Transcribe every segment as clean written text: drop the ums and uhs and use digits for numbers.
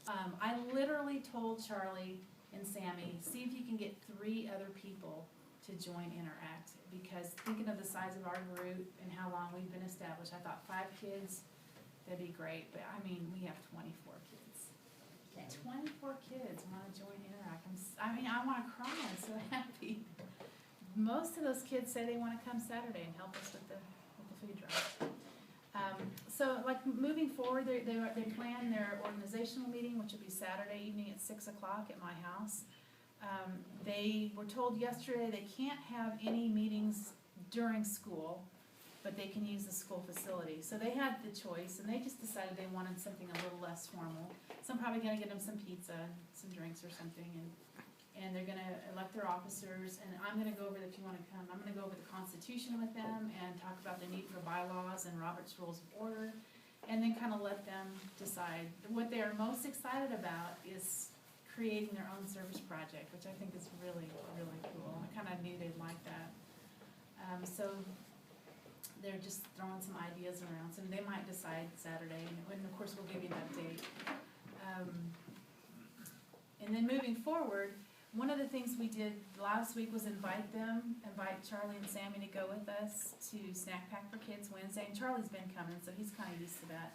I literally told Charlie and Sammy, see if you can get 3 other people to join Interact, because thinking of the size of our group and how long we've been established, I thought 5 kids, that'd be great, but I mean, we have 24 kids. Okay. 24 kids wanna join Interact. I wanna cry, I'm so happy. Most of those kids say they wanna come Saturday and help us with the food drive. So like moving forward, they plan their organizational meeting, which will be Saturday evening at 6 o'clock at my house. They were told yesterday they can't have any meetings during school, but they can use the school facility. So they had the choice, and they just decided they wanted something a little less formal. So I'm probably gonna get them some pizza, some drinks or something, and they're gonna elect their officers, and I'm gonna go over, if you wanna come, I'm gonna go over the Constitution with them and talk about the need for bylaws and Robert's Rules of Order, and then kinda let them decide. What they are most excited about is creating their own service project, which I think is really, really cool. I kinda knew they'd like that. So they're just throwing some ideas around, so they might decide Saturday, and of course we'll give you an update. And then moving forward, one of the things we did last week was invite Charlie and Sammy to go with us to Snack Pack for Kids Wednesday, and Charlie's been coming, so he's kinda used to that.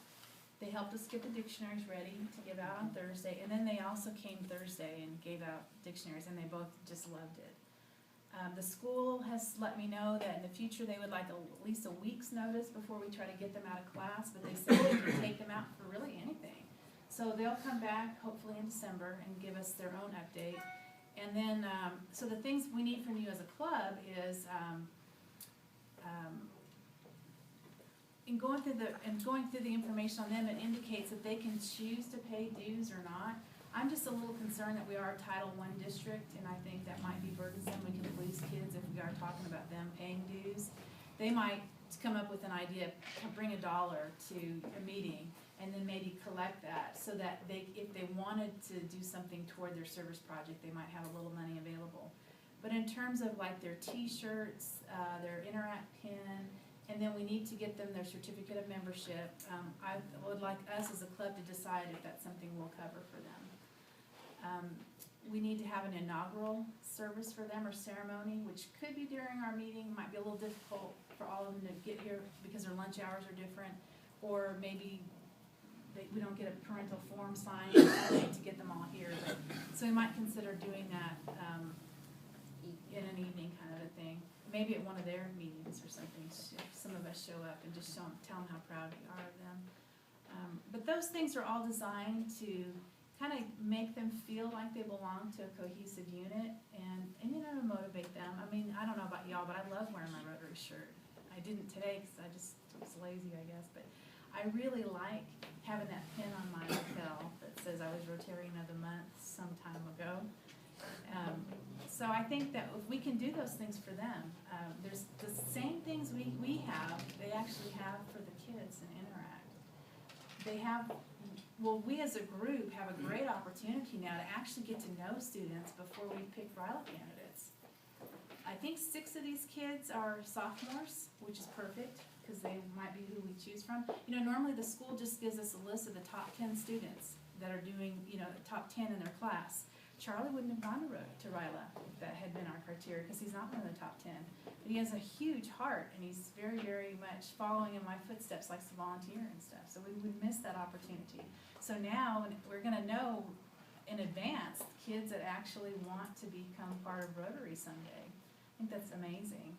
They helped us get the dictionaries ready to give out on Thursday, and then they also came Thursday and gave out dictionaries, and they both just loved it. The school has let me know that in the future they would like at least a week's notice before we try to get them out of class, but they said they can take them out for really anything. So they'll come back hopefully in December and give us their own update. And then, so the things we need from you as a club is, in going through the information on them, it indicates that they can choose to pay dues or not. I'm just a little concerned that we are a Title I district, and I think that might be burdensome. We can lose kids if we are talking about them paying dues. They might come up with an idea, bring $1 to a meeting, and then maybe collect that, so that if they wanted to do something toward their service project, they might have a little money available. But in terms of like their T-shirts, their Interact pin, and then we need to get them their certificate of membership, I would like us as a club to decide if that's something we'll cover for them. We need to have an inaugural service for them or ceremony, which could be during our meeting, might be a little difficult for all of them to get here because their lunch hours are different, or maybe we don't get a parental form signed to get them all here. So we might consider doing that in an evening kind of a thing. Maybe at one of their meetings or something, if some of us show up and just tell them how proud we are of them. But those things are all designed to kind of make them feel like they belong to a cohesive unit and you know, to motivate them. I mean, I don't know about y'all, but I love wearing my Rotary shirt. I didn't today because I just was lazy, I guess, but I really like having that pin on my lapel that says I was Rotarian of the Month some time ago. So I think that if we can do those things for them, there's the same things we have, they actually have for the kids in Interact. They have, well, we as a group have a great opportunity now to actually get to know students before we pick RILA candidates. I think 6 of these kids are sophomores, which is perfect, because they might be who we choose from. You know, normally the school just gives us a list of the top 10 students that are doing, you know, the top 10 in their class. Charlie wouldn't have gone to RILA if that had been our criteria, because he's not one of the top 10. But he has a huge heart, and he's very, very much following in my footsteps, likes to volunteer and stuff. So we would miss that opportunity. So now we're going to know in advance kids that actually want to become part of Rotary someday. I think that's amazing.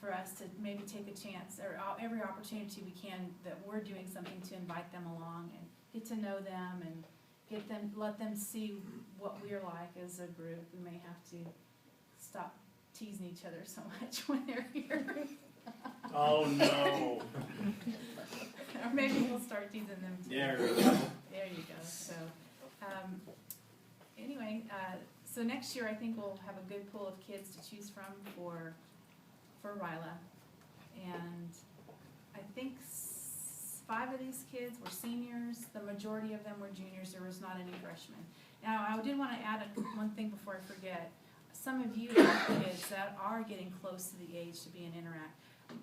For us to maybe take a chance, or every opportunity we can, that we're doing something to invite them along and get to know them and let them see what we're like as a group. We may have to stop teasing each other so much when they're here. Oh no. Or maybe we'll start teasing them too. There we go. There you go. So anyway, so next year I think we'll have a good pool of kids to choose from for RILA, and I think 5 of these kids were seniors. The majority of them were juniors. There was not any freshmen. Now, I did want to add one thing before I forget. Some of you have kids that are getting close to the age to be in Interact.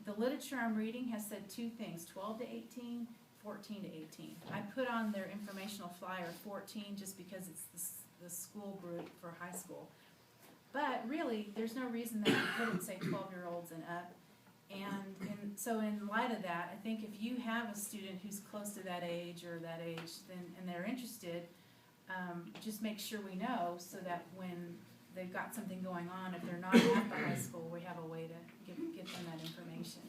The literature I'm reading has said 2 things, 12 to 18, 14 to 18. I put on their informational flyer 14 just because it's the school group for high school. But really, there's no reason that you couldn't say 12-year-olds and up. And so in light of that, I think if you have a student who's close to that age or that age, then, and they're interested, just make sure we know so that when they've got something going on, if they're not at the high school, we have a way to get them that information.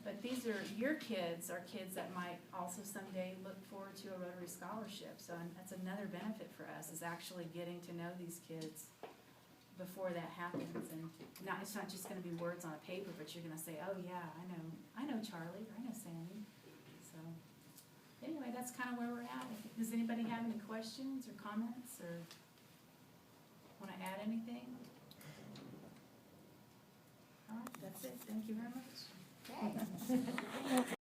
But these are your kids, are kids that might also someday look forward to a Rotary Scholarship. So that's another benefit for us, is actually getting to know these kids before that happens. And it's not just gonna be words on a paper, but you're gonna say, oh yeah, I know Charlie, or I know Sandy. So anyway, that's kind of where we're at. Does anybody have any questions or comments, or wanna add anything? All right, that's it. Thank you very much. Okay.